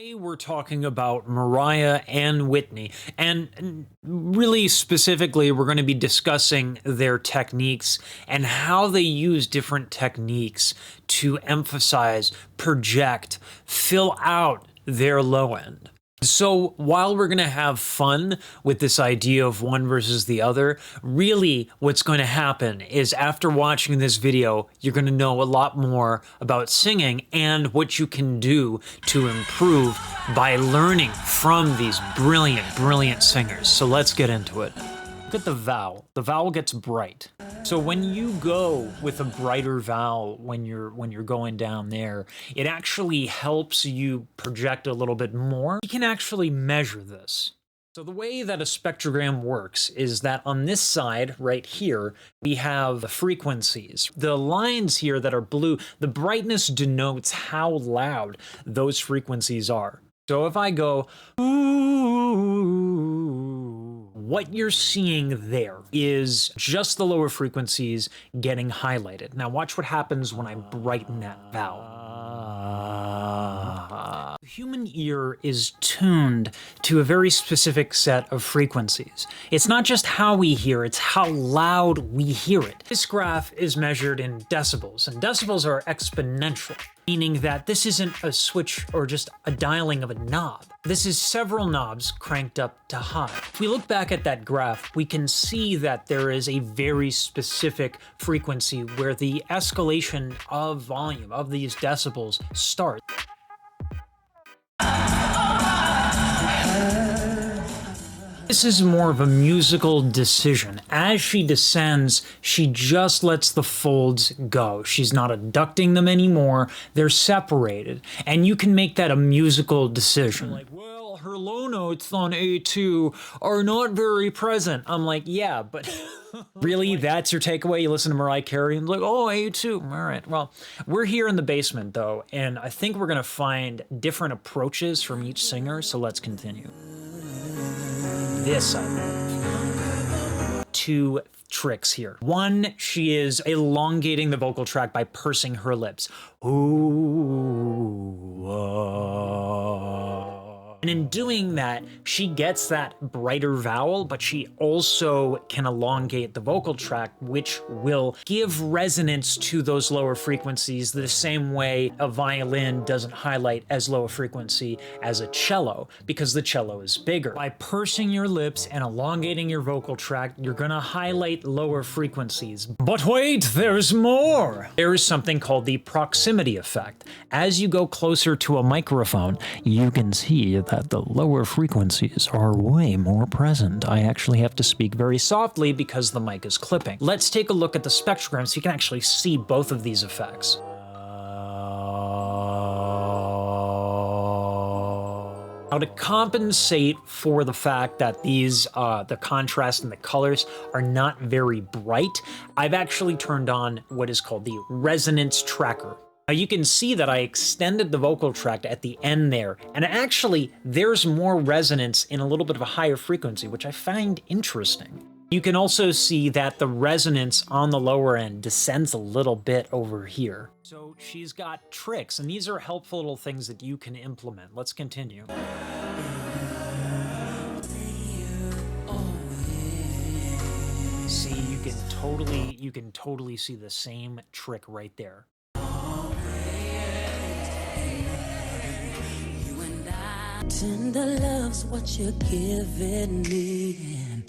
Today we're talking about Mariah and Whitney, and really specifically, we're going to be discussing their techniques and how they use different techniques to emphasize, project, fill out their low end. So while we're going to have fun with this idea of one versus the other, really what's going to happen is after watching this video, you're going to know a lot more about singing and what you can do to improve by learning from these brilliant, brilliant singers. So let's get into it. Look at the vowel. The vowel gets bright. So when you go with a brighter vowel when you're going down there, it actually helps you project a little bit more. You can actually measure this. So the way that a spectrogram works is that on this side right here, we have the frequencies. The lines here that are blue, the brightness denotes how loud those frequencies are. So if I go, ooh, what you're seeing there is just the lower frequencies getting highlighted. Now watch what happens when I brighten that vowel. The human ear is tuned to a very specific set of frequencies. It's not just how we hear, it's how loud we hear it. This graph is measured in decibels, and decibels are exponential, meaning that this isn't a switch or just a dialing of a knob. This is several knobs cranked up to high. If we look back at that graph, we can see that there is a very specific frequency where the escalation of volume of these decibels starts. This is more of a musical decision. As she descends, she just lets the folds go. She's not adducting them anymore. They're separated. And you can make that a musical decision. Like, well, her low notes on A2 are not very present. I'm like, yeah, but really, that's your takeaway? You listen to Mariah Carey and like, oh, A2. All right. Well, we're here in the basement, though, and I think we're going to find different approaches from each singer, so let's continue. This I love. Two tricks here. One, she is elongating the vocal tract by pursing her lips. Ooh, and in doing that, she gets that brighter vowel, but she also can elongate the vocal tract, which will give resonance to those lower frequencies the same way a violin doesn't highlight as low a frequency as a cello, because the cello is bigger. By pursing your lips and elongating your vocal tract, you're gonna highlight lower frequencies. But wait, there's more! There is something called the proximity effect. As you go closer to a microphone, you can see that the lower frequencies are way more present. I actually have to speak very softly because the mic is clipping. Let's take a look at the spectrogram so you can actually see both of these effects. Now, to compensate for the fact that these, the contrast and the colors are not very bright, I've actually turned on what is called the resonance tracker. Now you can see that I extended the vocal tract at the end there, and actually there's more resonance in a little bit of a higher frequency, which I find interesting. You can also see that the resonance on the lower end descends a little bit over here. So she's got tricks, and these are helpful little things that you can implement. Let's continue. See, you can totally see the same trick right there. Tender love's what you're giving me.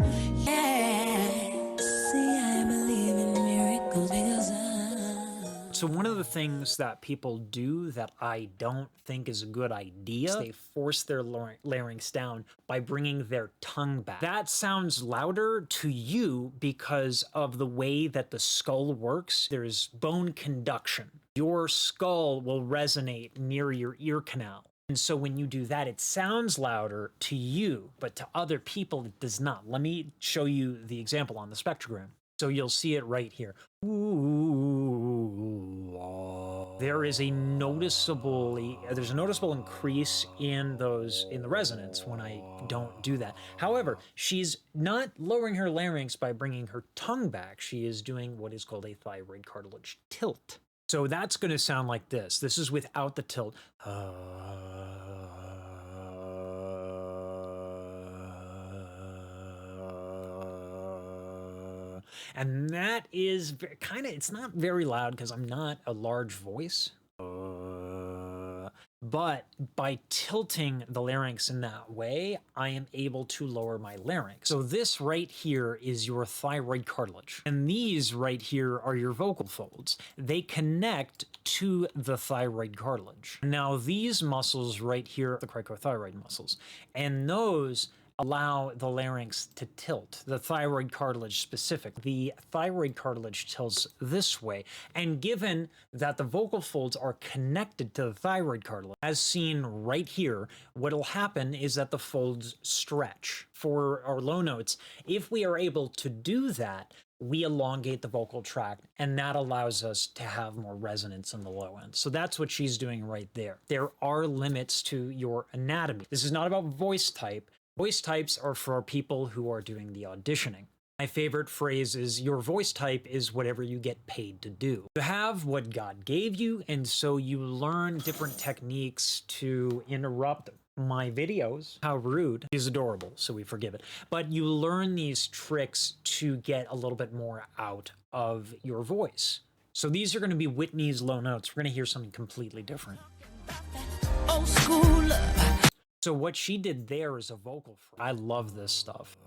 Yeah. See, I believe in miracles because So one of the things that people do that I don't think is a good idea is they force their larynx down by bringing their tongue back. That sounds louder to you because of the way that the skull works. There's bone conduction. Your skull will resonate near your ear canal. And so when you do that, it sounds louder to you, but to other people, it does not. Let me show you the example on the spectrogram. So you'll see it right here. Ooh, there's a noticeable increase in the resonance when I don't do that. However, she's not lowering her larynx by bringing her tongue back. She is doing what is called a thyroid cartilage tilt. So that's going to sound like this. This is without the tilt. And that is kind of, it's not very loud because I'm not a large voice. But by tilting the larynx in that way, I am able to lower my larynx. So this right here is your thyroid cartilage. And these right here are your vocal folds. They connect to the thyroid cartilage. Now these muscles right here, the cricothyroid muscles, and those allow the larynx to tilt, the thyroid cartilage specific. The thyroid cartilage tilts this way, and given that the vocal folds are connected to the thyroid cartilage, as seen right here, what'll happen is that the folds stretch. For our low notes, if we are able to do that, we elongate the vocal tract, and that allows us to have more resonance in the low end. So that's what she's doing right there. There are limits to your anatomy. This is not about voice type. Voice types are for people who are doing the auditioning. My favorite phrase is, your voice type is whatever you get paid to do. You have what God gave you, and so you learn different techniques to interrupt my videos. How rude. He's adorable, so we forgive it. But you learn these tricks to get a little bit more out of your voice. So these are going to be Whitney's low notes. We're going to hear something completely different. Old school love. So what she did there is a vocal fry. I love this stuff.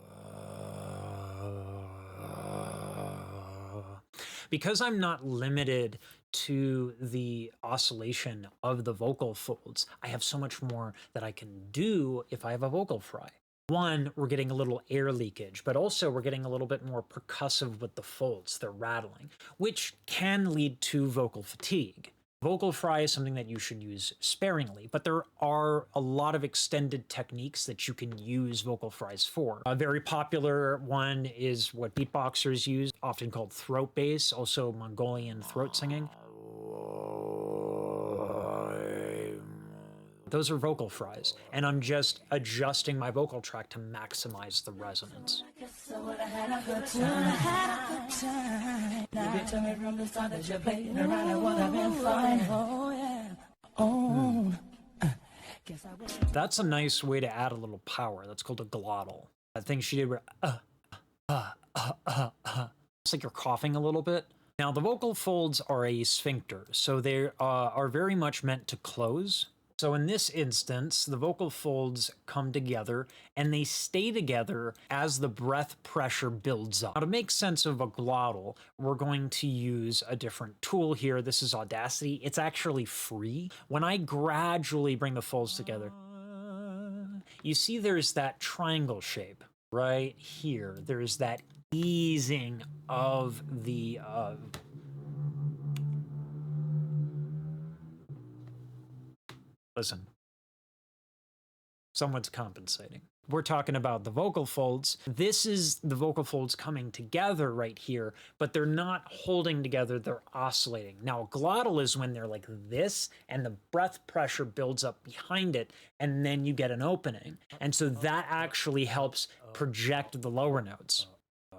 Because I'm not limited to the oscillation of the vocal folds, I have so much more that I can do if I have a vocal fry. One, we're getting a little air leakage, but also we're getting a little bit more percussive with the folds. They're rattling, which can lead to vocal fatigue. Vocal fry is something that you should use sparingly, but there are a lot of extended techniques that you can use vocal fries for. A very popular one is what beatboxers use, often called throat bass, also Mongolian throat singing. Those are vocal fries, and I'm just adjusting my vocal tract to maximize the resonance. That's a nice way to add a little power. That's called a glottal. That thing she did where, it's like you're coughing a little bit. Now, the vocal folds are a sphincter, so they are very much meant to close. So in this instance, the vocal folds come together and they stay together as the breath pressure builds up. Now, to make sense of a glottal, we're going to use a different tool here. This is Audacity. It's actually free. When I gradually bring the folds together, you see there's that triangle shape right here. There's that easing of the listen, someone's compensating. We're talking about the vocal folds. This is the vocal folds coming together right here, but they're not holding together, they're oscillating. Now, a glottal is when they're like this, and the breath pressure builds up behind it, and then you get an opening. And so that actually helps project the lower notes.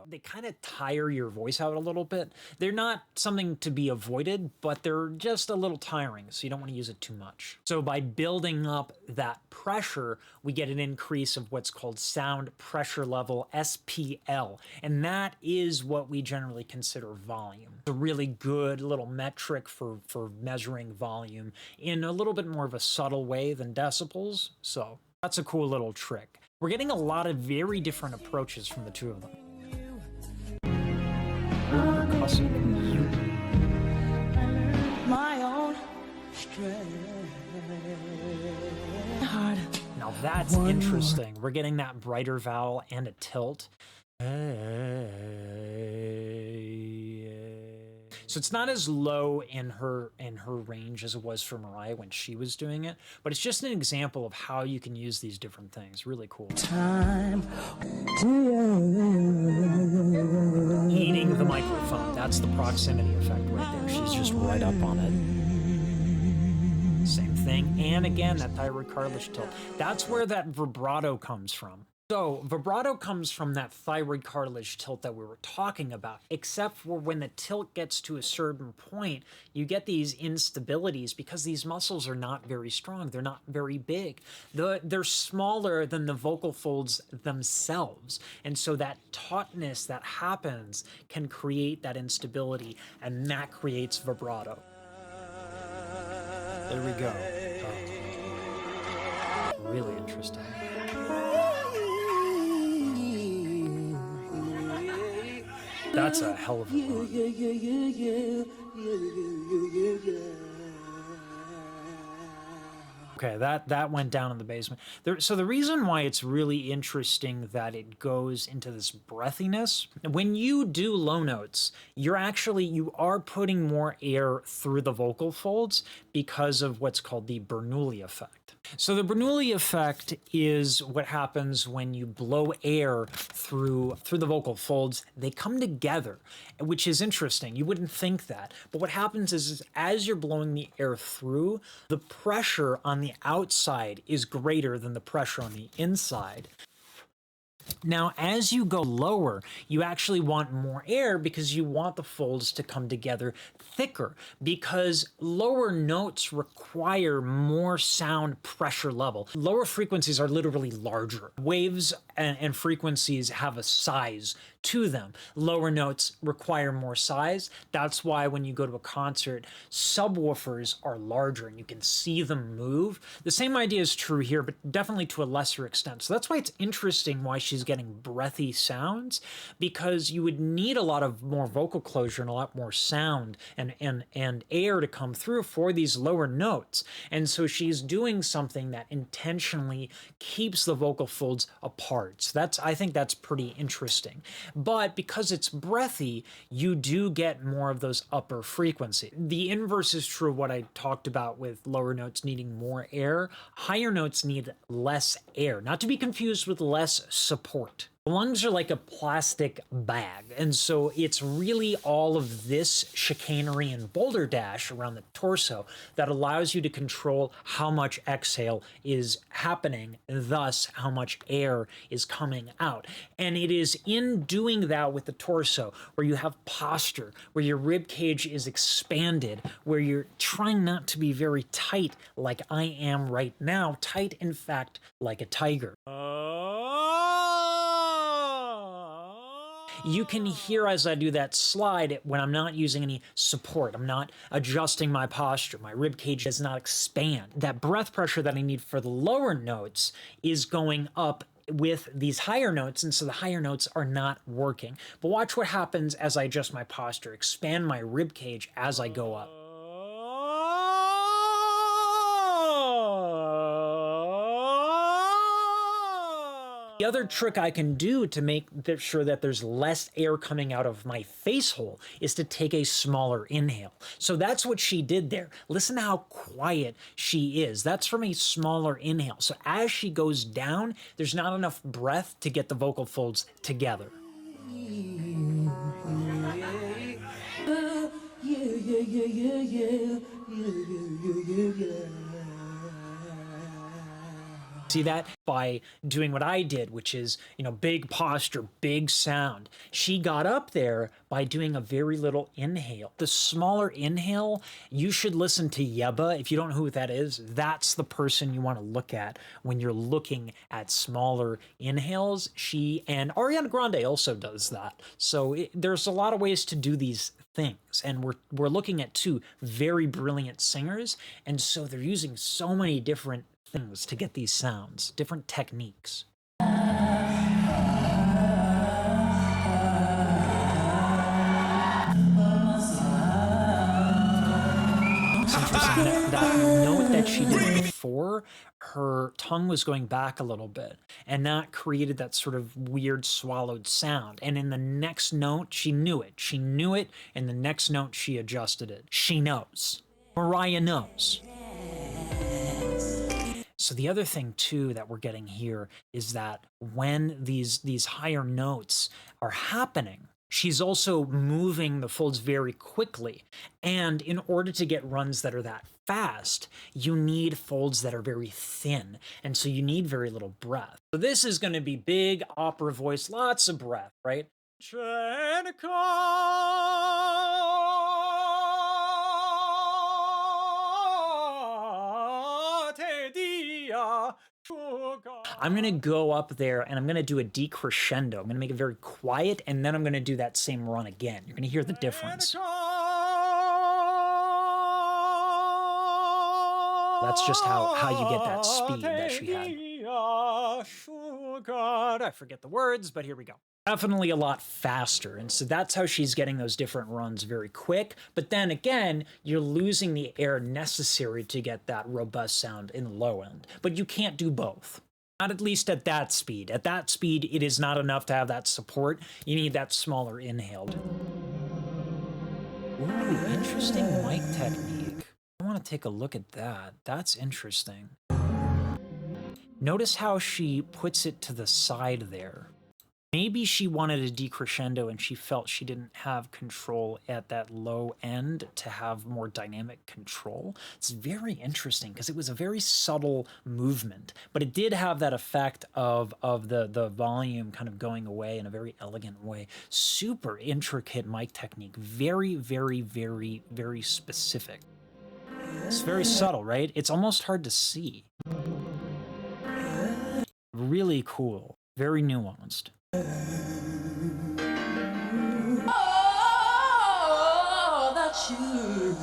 They kind of tire your voice out a little bit. They're not something to be avoided, but they're just a little tiring, so you don't want to use it too much. So by building up that pressure, we get an increase of what's called sound pressure level, SPL, and that is what we generally consider volume. It's a really good little metric for measuring volume in a little bit more of a subtle way than decibels, so that's a cool little trick. We're getting a lot of very different approaches from the two of them. My own now that's interesting. We're getting that brighter vowel and a tilt. So it's not as low in her range as it was for Mariah when she was doing it, but it's just an example of how you can use these different things. Really cool. Time. Eating the microphone. That's the proximity effect right there. She's just right up on it. Same thing. And again, that thyroid cartilage tilt. That's where that vibrato comes from. So, vibrato comes from that thyroid cartilage tilt that we were talking about, except for when the tilt gets to a certain point, you get these instabilities because these muscles are not very strong. They're not very big. They're smaller than the vocal folds themselves. And so that tautness that happens can create that instability, and that creates vibrato. There we go. Oh. Really interesting. That's a hell of a run. Okay, that went down in the basement. So the reason why it's really interesting that it goes into this breathiness, when you do low notes, you are putting more air through the vocal folds because of what's called the Bernoulli effect. So the Bernoulli effect is what happens when you blow air through the vocal folds. They come together, which is interesting. You wouldn't think that. But what happens is as you're blowing the air through, the pressure on the outside is greater than the pressure on the inside. Now, as you go lower, you actually want more air because you want the folds to come together thicker, because lower notes require more sound pressure level. Lower frequencies are literally larger. Waves and frequencies have a size to them. Lower notes require more size. That's why when you go to a concert, subwoofers are larger and you can see them move. The same idea is true here, but definitely to a lesser extent. So that's why it's interesting why she's getting breathy sounds, because you would need a lot of more vocal closure and a lot more sound and air to come through for these lower notes. And so she's doing something that intentionally keeps the vocal folds apart. So I think that's pretty interesting. But because it's breathy, you do get more of those upper frequencies. The inverse is true of what I talked about with lower notes needing more air. Higher notes need less air, not to be confused with less support. Lungs are like a plastic bag, and so it's really all of this chicanery and boulder dash around the torso that allows you to control how much exhale is happening, thus how much air is coming out. And it is in doing that with the torso where you have posture, where your rib cage is expanded, where you're trying not to be very tight like I am right now, tight in fact like a tiger. You can hear as I do that slide when I'm not using any support. I'm not adjusting my posture. My rib cage does not expand. That breath pressure that I need for the lower notes is going up with these higher notes, and so the higher notes are not working. But watch what happens as I adjust my posture, expand my rib cage as I go up. The other trick I can do to make sure that there's less air coming out of my face hole is to take a smaller inhale. So that's what she did there. Listen to how quiet she is. That's from a smaller inhale. So as she goes down, there's not enough breath to get the vocal folds together. See that? By doing what I did, which is, big posture, big sound. She got up there by doing a very little inhale. The smaller inhale, you should listen to Yeba. If you don't know who that is, that's the person you want to look at when you're looking at smaller inhales. She and Ariana Grande also does that. So there's a lot of ways to do these things, and we're looking at two very brilliant singers, and so they're using so many different things to get these sounds, different techniques. That note that she did before, her tongue was going back a little bit, and that created that sort of weird swallowed sound. And in the next note, she knew it. She knew it, and the next note, she adjusted it. She knows. Mariah knows. So the other thing, too, that we're getting here is that when these higher notes are happening, She's also moving the folds very quickly. And in order to get runs that are that fast, you need folds that are very thin. And so you need very little breath. So this is going to be big opera voice, lots of breath, right? I'm going to go up there and I'm going to do a decrescendo. I'm going to make it very quiet, and then I'm going to do that same run again. You're going to hear the difference. That's just how you get that speed that she had. I forget the words, but here we go. Definitely a lot faster. And so that's how she's getting those different runs very quick. But then again, you're losing the air necessary to get that robust sound in the low end. But you can't do both. Not at least at that speed. At that speed, it is not enough to have that support. You need that smaller inhaled. Ooh, interesting mic technique. I want to take a look at that. That's interesting. Notice how she puts it to the side there. Maybe she wanted a decrescendo and she felt she didn't have control at that low end to have more dynamic control. It's very interesting because it was a very subtle movement, but it did have that effect of the volume kind of going away in a very elegant way. Super intricate mic technique. Very, very, very, very specific. It's very subtle, right? It's almost hard to see. Really cool. Very nuanced. Oh, that's you.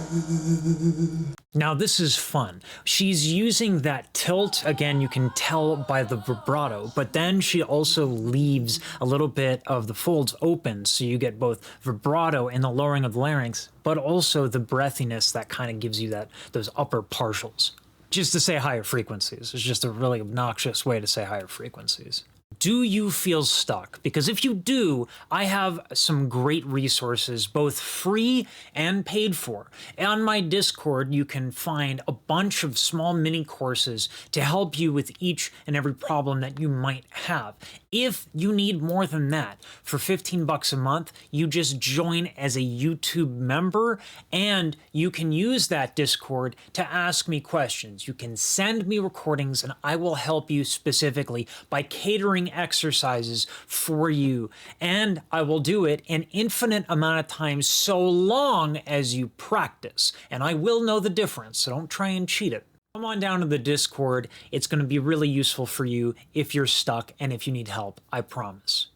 Now this is fun. She's using that tilt, again, you can tell by the vibrato, but then she also leaves a little bit of the folds open, so you get both vibrato and the lowering of the larynx, but also the breathiness that kind of gives you those upper partials. Just to say higher frequencies. It's just a really obnoxious way to say higher frequencies. Do you feel stuck? Because if you do, I have some great resources, both free and paid for. On my Discord, you can find a bunch of small mini courses to help you with each and every problem that you might have. If you need more than that, for $15 a month, you just join as a YouTube member, and you can use that Discord to ask me questions. You can send me recordings, and I will help you specifically by catering exercises for you. And I will do it an infinite amount of times so long as you practice. And I will know the difference, so don't try and cheat it. Come on down to the Discord. It's going to be really useful for you if you're stuck and if you need help, I promise.